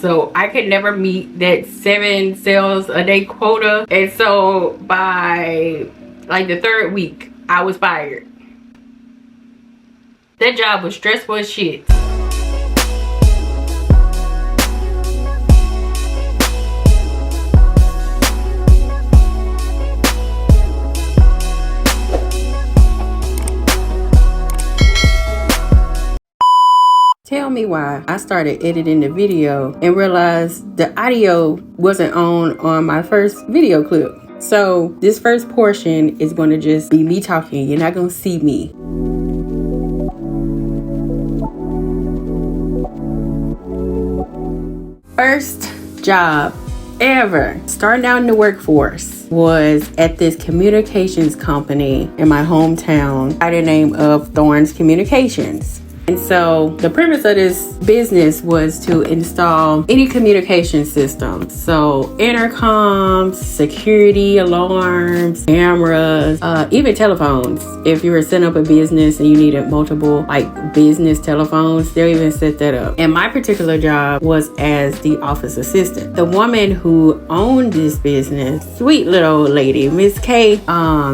So I could never meet that 7 sales a day quota. And so by like the 3rd week, I was fired. That job was stressful as shit. Tell me why I started editing the video and realized the audio wasn't on my first video clip. So this first portion is going to just be me talking. You're not going to see me. First job ever starting out in the workforce was at this communications company in my hometown by the name of Thorns Communications. And so the premise of this business was to install any communication system. So intercoms, security alarms, cameras, even telephones. If you were setting up a business and you needed multiple like business telephones, they'll even set that up. And my particular job was as the office assistant. The woman who owned this business, sweet little old lady, Miss K,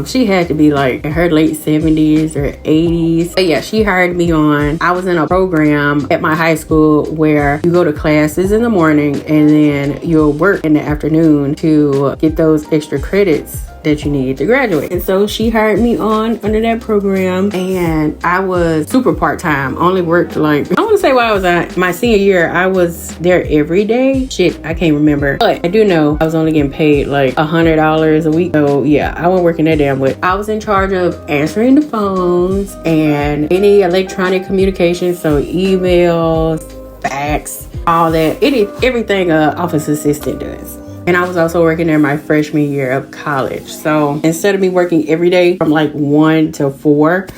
she had to be like in her late 70s or 80s. But yeah, she hired me on. I was in a program at my high school where you go to classes in the morning and then you'll work in the afternoon to get those extra credits that you need to graduate. And so she hired me on under that program, and I was super part-time. Only worked like, I want to say while I was at my senior year, I was there every day. Shit, I can't remember. But I do know I was only getting paid like $100 a week. So yeah, I wasn't working that damn much. I was in charge of answering the phones and any electronic communication. So emails, fax, all that. Everything an office assistant does. And I was also working there my freshman year of college. So instead of me working every day from like 1 to 4,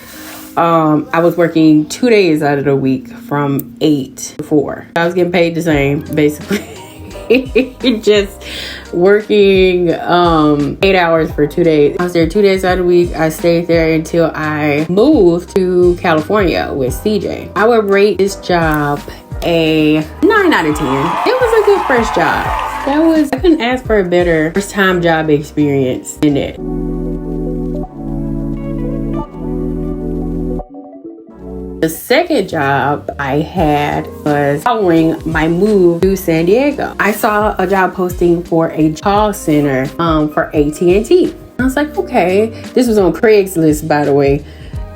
I was working 2 days out of the week from 8 to 4. I was getting paid the same, basically. Just working 8 hours for 2 days. I was there 2 days out of the week. I stayed there until I moved to California with CJ. I would rate this job a 9 out of 10. It was a good first job. I couldn't ask for a better first time job experience than that. The second job I had was following my move to San Diego. I saw a job posting for a call center for at&t. I was like, okay, this was on Craigslist, by the way.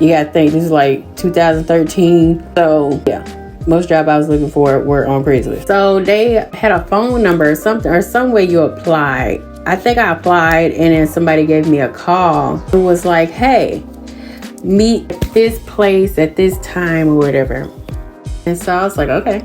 You gotta think this is like 2013. So yeah. Most jobs I was looking for were on Craigslist. So they had a phone number or something, or some way you apply. I think I applied and then somebody gave me a call. It was like, hey, meet at this place at this time or whatever. And so I was like, okay.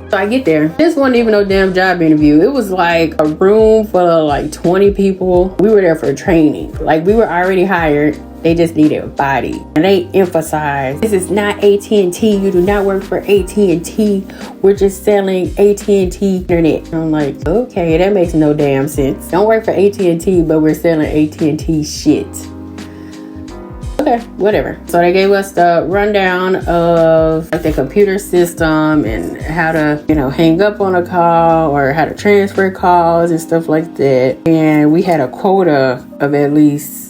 So I get there. This wasn't even no damn job interview. It was like a room full of like 20 people. We were there for training. Like we were already hired. They just needed a body. And they emphasized, this is not at&t. You do not work for at&t. We're just selling at&t internet. And I'm like, okay, that makes no damn sense. Don't work for at&t, but we're selling at&t shit. Okay, whatever. So they gave us the rundown of like the computer system and how to, hang up on a call or how to transfer calls and stuff like that. And we had a quota of at least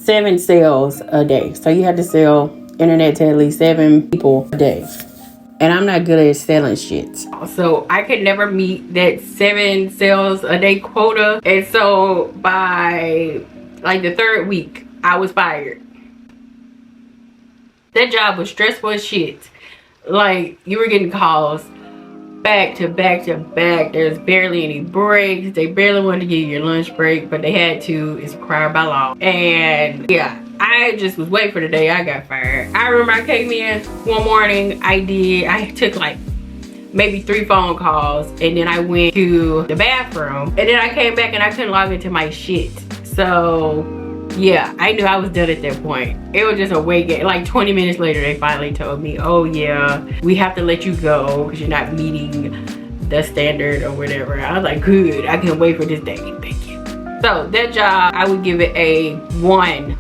7 sales a day. So you had to sell internet to at least 7 people a day. And I'm not good at selling shit. So I could never meet that 7 sales a day quota. And so by like the 3rd week, I was fired. That job was stressful as shit. Like you were getting calls back to back to back. There's barely any breaks. They barely wanted to give you your lunch break, but they had to. It's required by law. And yeah, I just was waiting for the day I got fired. I remember I came in one morning. I took like maybe 3 phone calls, and then I went to the bathroom, and then I came back and I couldn't log into my shit. So yeah, I knew I was done at that point. It was just a wait game. Like 20 minutes later, they finally told me, oh yeah, we have to let you go because you're not meeting the standard or whatever. I was like, good, I can wait for this day, thank you. So that job, I would give it a 1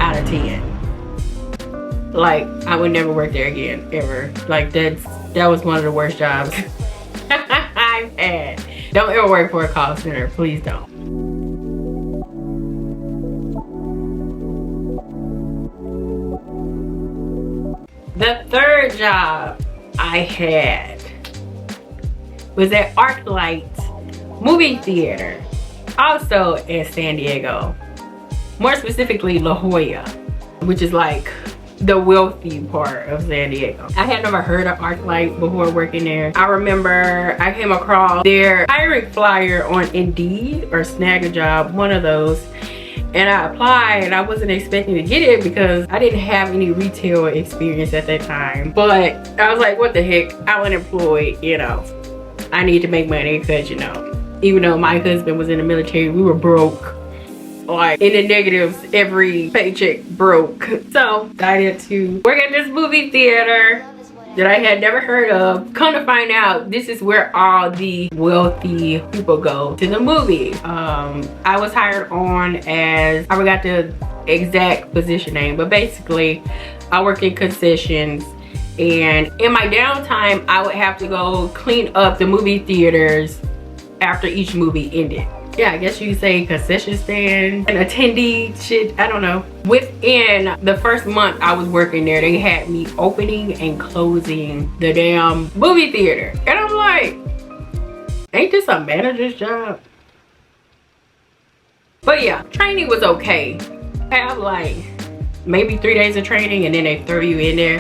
out of 10. Like I would never work there again, ever. Like that that was one of the worst jobs I've had. Don't ever work for a call center, please don't. The third job I had was at ArcLight Movie Theater, also in San Diego. More specifically, La Jolla, which is like the wealthy part of San Diego. I had never heard of ArcLight before working there. I remember I came across their hiring flyer on Indeed or Snag a Job, one of those. And I applied, and I wasn't expecting to get it because I didn't have any retail experience at that time. But I was like, what the heck, I'm unemployed, you know. I need to make money because, you know, even though my husband was in the military, we were broke. Like in the negatives, every paycheck broke. So decided to work at this movie theater that I had never heard of. Come to find out, this is where all the wealthy people go to the movie. I was hired on as, I forgot the exact position name, but basically I work in concessions, and in my downtime I would have to go clean up the movie theaters after each movie ended. Yeah, I guess you could say concession stand, an attendee shit, I don't know. Within the first month I was working there, they had me opening and closing the damn movie theater. And I'm like, ain't this a manager's job? But yeah, training was okay. I have like maybe 3 days of training and then they throw you in there.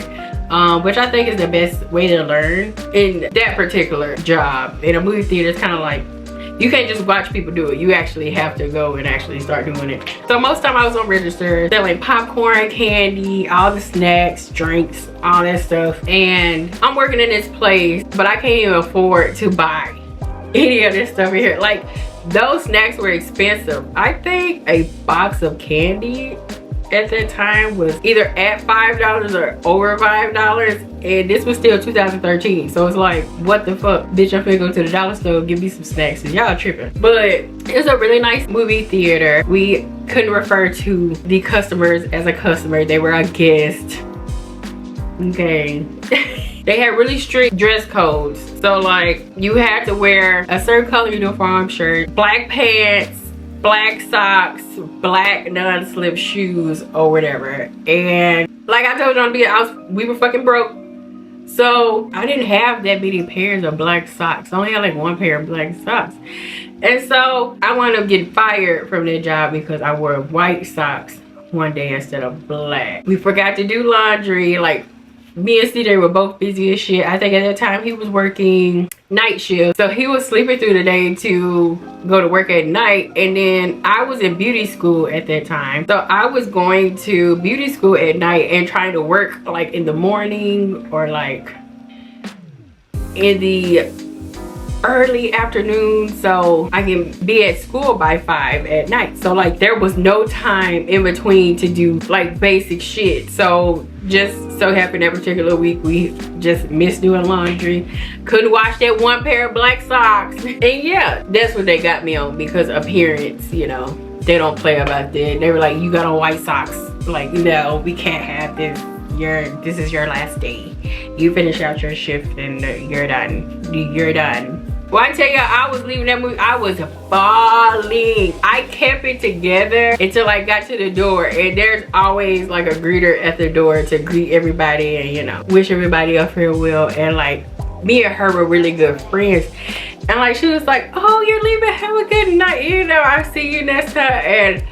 Which I think is the best way to learn in that particular job. In a movie theater, it's kind of like, you can't just watch people do it. You actually have to go and actually start doing it. So most time I was on register selling popcorn, candy, all the snacks, drinks, all that stuff. And I'm working in this place, but I can't even afford to buy any of this stuff in here. Like, those snacks were expensive. I think a box of candy at that time was either at $5 or over $5, and this was still 2013. So it's like, what the fuck, bitch, I'm finna go to the dollar store, give me some snacks, and y'all tripping. But it was a really nice movie theater. We couldn't refer to the customers as a customer, they were a guest. Okay. They had really strict dress codes, so like you had to wear a certain color uniform shirt, black pants, black socks, black non-slip shoes or whatever. And like I told you on the video, we were fucking broke, so I didn't have that many pairs of black socks. I only had like one pair of black socks, and so I wound up getting fired from that job because I wore white socks one day instead of black. We forgot to do laundry. Like, me and CJ were both busy as shit. I think at that time he was working night shift, so he was sleeping through the day to go to work at night. And then I was in beauty school at that time, so I was going to beauty school at night and trying to work like in the morning or like in the early afternoon, so I can be at school by 5 at night. So like there was no time in between to do like basic shit. So just so happened that particular week we just missed doing laundry, couldn't wash that one pair of black socks, and yeah, that's what they got me on, because appearance, you know, they don't play about that. They were like, you got on white socks, like, no, we can't have this. This is your last day. You finish out your shift and you're done. Well, I tell you, I was leaving that movie, I was bawling. I kept it together until I got to the door, and there's always like a greeter at the door to greet everybody and, you know, wish everybody a farewell. And like, me and her were really good friends, and like she was like, oh, you're leaving, have a good night, you know, I'll see you next time. And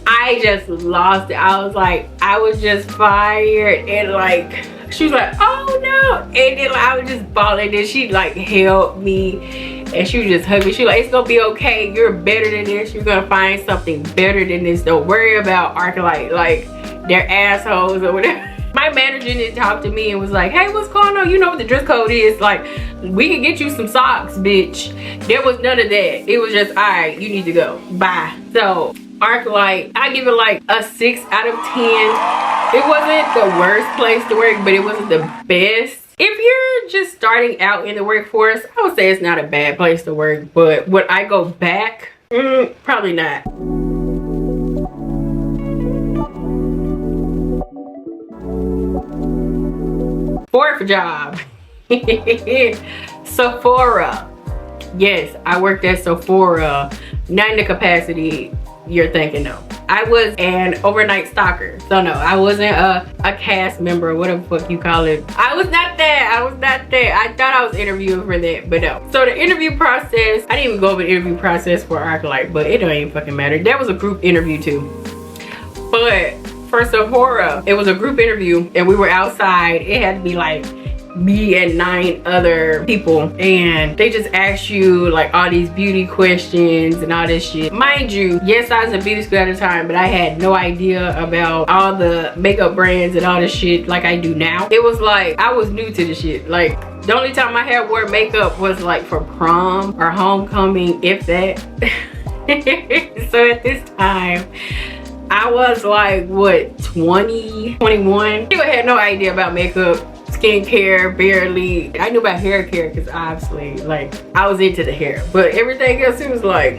I just lost it. I was like, I was just fired, and like she was like, oh no, and then like, I was just bawling, and she like held me and she would just hug me. She was like, it's gonna be okay, you're better than this, you're gonna find something better than this, don't worry about ArcLight, like they're assholes or whatever. My manager didn't talk to me and was like, hey, what's going on, you know what the dress code is, like we can get you some socks, bitch. There was none of that. It was just, all right, you need to go, bye. So ArcLight, I give it like a 6 out of 10. It wasn't the worst place to work, but it wasn't the best. If you're just starting out in the workforce, I would say it's not a bad place to work, but would I go back? Probably not. Fourth job Sephora. Yes, I worked at Sephora, not in the capacity you're thinking of. I was an overnight stalker. So no, I wasn't a cast member, whatever the fuck you call it. I was not that. I thought I was interviewing for that, but no. So the interview process, I didn't even go over the interview process for ArcLight, but it don't even fucking matter. That was a group interview too. But for Sephora, it was a group interview and we were outside. It had to be like me and 9 other people, and they just asked you like all these beauty questions and all this shit. Mind you, yes, I was in beauty school at the time, but I had no idea about all the makeup brands and all this shit like I do now. It was like I was new to the shit. Like the only time I had wore makeup was like for prom or homecoming, if that. So at this time I was like, what, 20, 21? I had no idea about makeup, skincare, barely. I knew about hair care because obviously, like, I was into the hair. But everything else, it was like,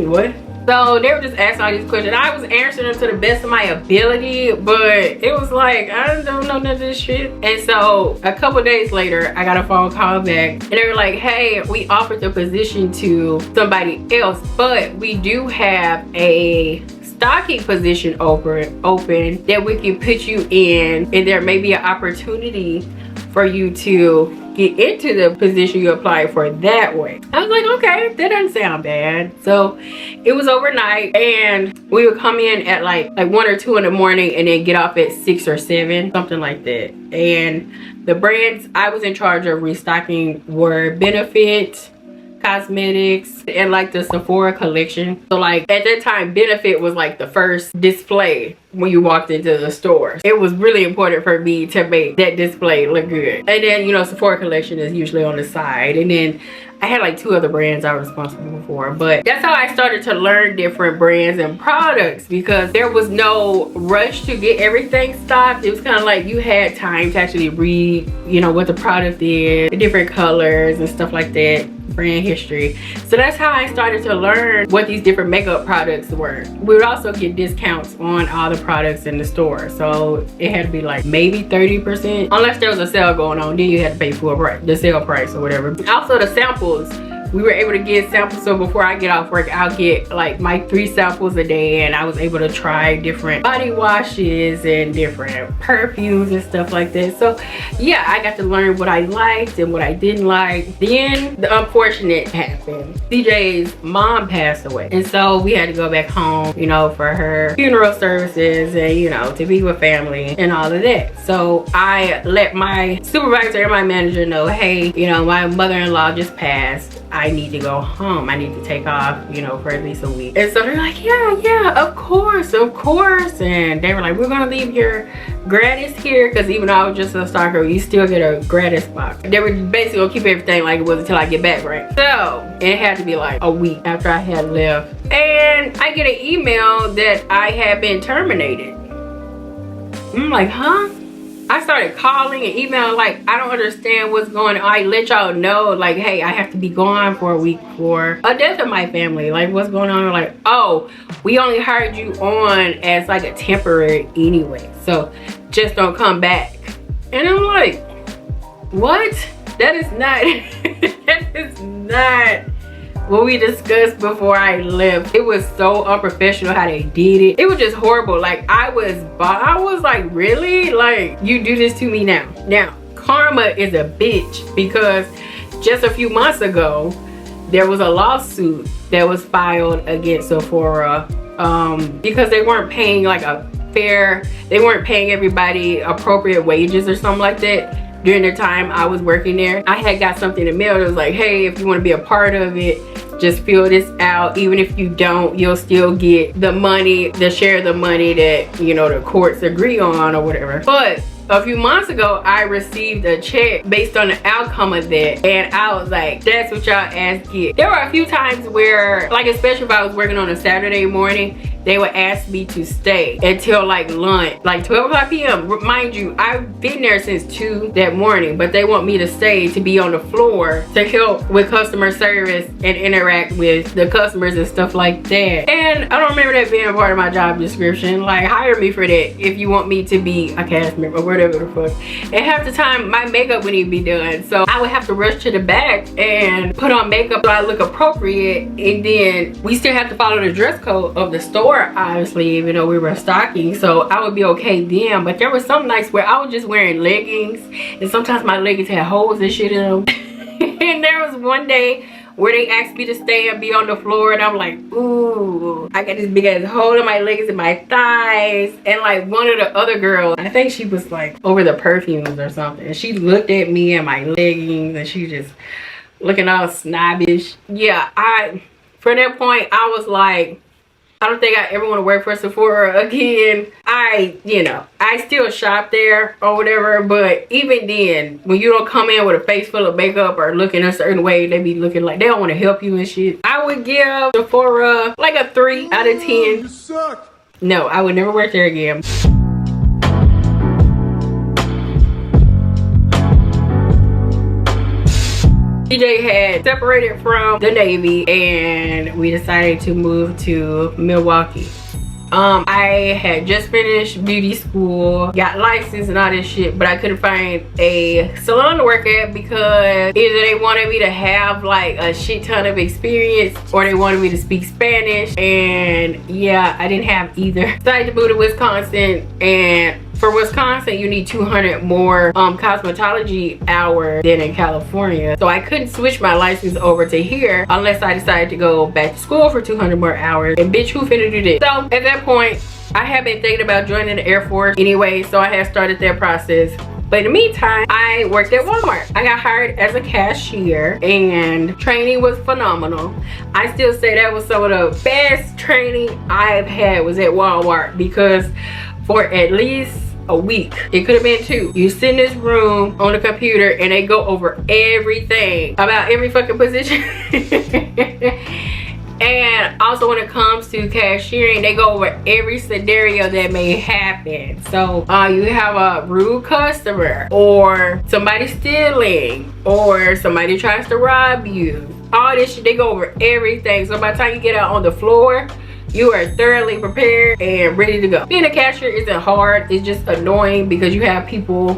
what? So they were just asking all these questions. I was answering them to the best of my ability, but it was like, I don't know none of this shit. And so a couple days later, I got a phone call back and they were like, hey, we offered the position to somebody else, but we do have a stocking position open that we can put you in, and there may be an opportunity for you to get into the position you applied for that way. I was like, okay, that doesn't sound bad. So it was overnight and we would come in at like 1 or 2 in the morning and then get off at 6 or 7, something like that. And the brands I was in charge of restocking were Benefit, Cosmetics, and like the Sephora collection. So like at that time, Benefit was like the first display when you walked into the store. It was really important for me to make that display look good. And then, you know, Sephora collection is usually on the side. And then I had like 2 other brands I was responsible for. But that's how I started to learn different brands and products, because there was no rush to get everything stocked. It was kind of like you had time to actually read, you know, what the product is, the different colors and stuff like that, brand history. So that's how I started to learn what these different makeup products were. We would also get discounts on all the products in the store. So it had to be like maybe 30%, unless there was a sale going on, then you had to pay full price, the sale price or whatever. Also the samples, we were able to get samples. So before I get off work, I'll get like my 3 samples a day, and I was able to try different body washes and different perfumes and stuff like that. So yeah, I got to learn what I liked and what I didn't like. Then the unfortunate happened. CJ's mom passed away, and so we had to go back home, you know, for her funeral services and, you know, to be with family and all of that. So I let my supervisor and my manager know, hey, you know, my mother-in-law just passed. I need to go home. I need to take off, you know, for at least a week. And so they're like, yeah, of course. And they were like, we're gonna leave your gratis here, because even though I was just a stalker, you still get a gratis box. They were basically gonna keep everything like it was until I get back, right? So it had to be like a week after I had left, and I get an email that I had been terminated. I'm like, huh? I started calling and emailing, like, I don't understand what's going on. I let y'all know, like, hey, I have to be gone for a week for a death in my family. Like, what's going on? They're like, oh, we only hired you on as like a temporary anyway, so just don't come back. And I'm like, what? That is not that is not what we discussed before I left. It was so unprofessional how they did it. It was just horrible. Like I was like, really? Like, you do this to me now? Now, karma is a bitch, because just a few months ago, there was a lawsuit that was filed against Sephora because they weren't paying like they weren't paying everybody appropriate wages or something like that. During the time I was working there, I had got something in the mail that was like, hey, if you want to be a part of it, just fill this out. Even if you don't, you'll still get the money, the share of the money that, you know, the courts agree on or whatever. But a few months ago, I received a check based on the outcome of that, and I was like, that's what y'all ass get. There were a few times where, like, especially if I was working on a Saturday morning they would ask me to stay until like lunch, like 12 p.m. Mind you, I've been there since 2 that morning, but they want me to stay to be on the floor to help with customer service and interact with the customers and stuff like that. And I don't remember that being a part of my job description. Like, hire me for that if you want me to be a cast member or whatever the fuck. And half the time my makeup would even be done, so I would have to rush to the back and put on makeup so I look appropriate, and then we still have to follow the dress code of the store, obviously, even though we were stocking. So I would be okay then. But there was some nights where I was just wearing leggings, and sometimes my leggings had holes and shit in them. And there was one day where they asked me to stay and be on the floor, and I'm like, ooh, I got this big ass hole in my legs and my thighs. And like one of the other girls, I think she was like over the perfumes or something, and she looked at me and my leggings, and she just looking all snobbish. Yeah, from that point I was like, I don't think I ever want to work for Sephora again. I still shop there or whatever, but even then, when you don't come in with a face full of makeup or looking a certain way, they be looking like they don't want to help you and shit. I would give Sephora like a 3 out of 10. You suck. No, I would never work there again. DJ had separated from the Navy and we decided to move to Milwaukee. I had just finished beauty school, got licensed and all this shit, but I couldn't find a salon to work at because either they wanted me to have like a shit ton of experience or they wanted me to speak Spanish, and yeah, I didn't have either. Decided to move to Wisconsin, and for Wisconsin, you need 200 more cosmetology hours than in California. So I couldn't switch my license over to here unless I decided to go back to school for 200 more hours. And bitch, who finna do this? So at that point, I had been thinking about joining the Air Force anyway, so I had started that process. But in the meantime, I worked at Walmart. I got hired as a cashier and training was phenomenal. I still say that was some of the best training I've had was at Walmart, because for at least a week, it could have been 2, you sit in this room on the computer and they go over everything about every fucking position. And also when it comes to cashiering, they go over every scenario that may happen. So you have a rude customer, or somebody stealing, or somebody tries to rob you. All this shit, they go over everything. So by the time you get out on the floor, you are thoroughly prepared and ready to go. Being a cashier isn't hard, it's just annoying because you have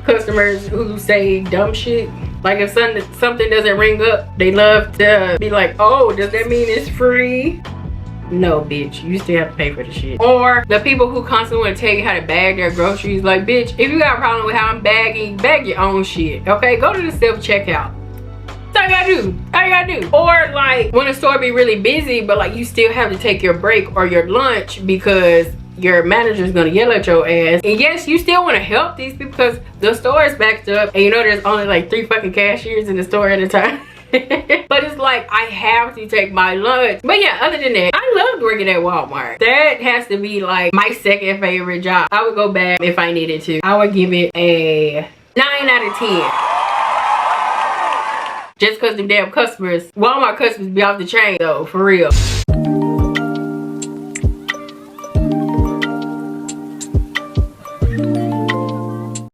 customers who say dumb shit. Like if something doesn't ring up, they love to be like, oh, does that mean it's free? No, bitch, you still have to pay for the shit. Or the people who constantly want to tell you how to bag their groceries. Like, bitch, if you got a problem with how I'm bagging, bag your own shit, okay? Go to the self-checkout. That's all you gotta do. All you gotta do. Or like when a store be really busy, but like you still have to take your break or your lunch because your manager's gonna yell at your ass. And yes, you still want to help these people because the store is backed up and you know there's only like 3 fucking cashiers in the store at a time. But it's like I have to take my lunch. But yeah, other than that, I loved working at Walmart. That has to be like my second favorite job. I would go back if I needed to. I would give it a 9 out of 10. Just because the damn customers, Walmart customers be off the chain though, for real.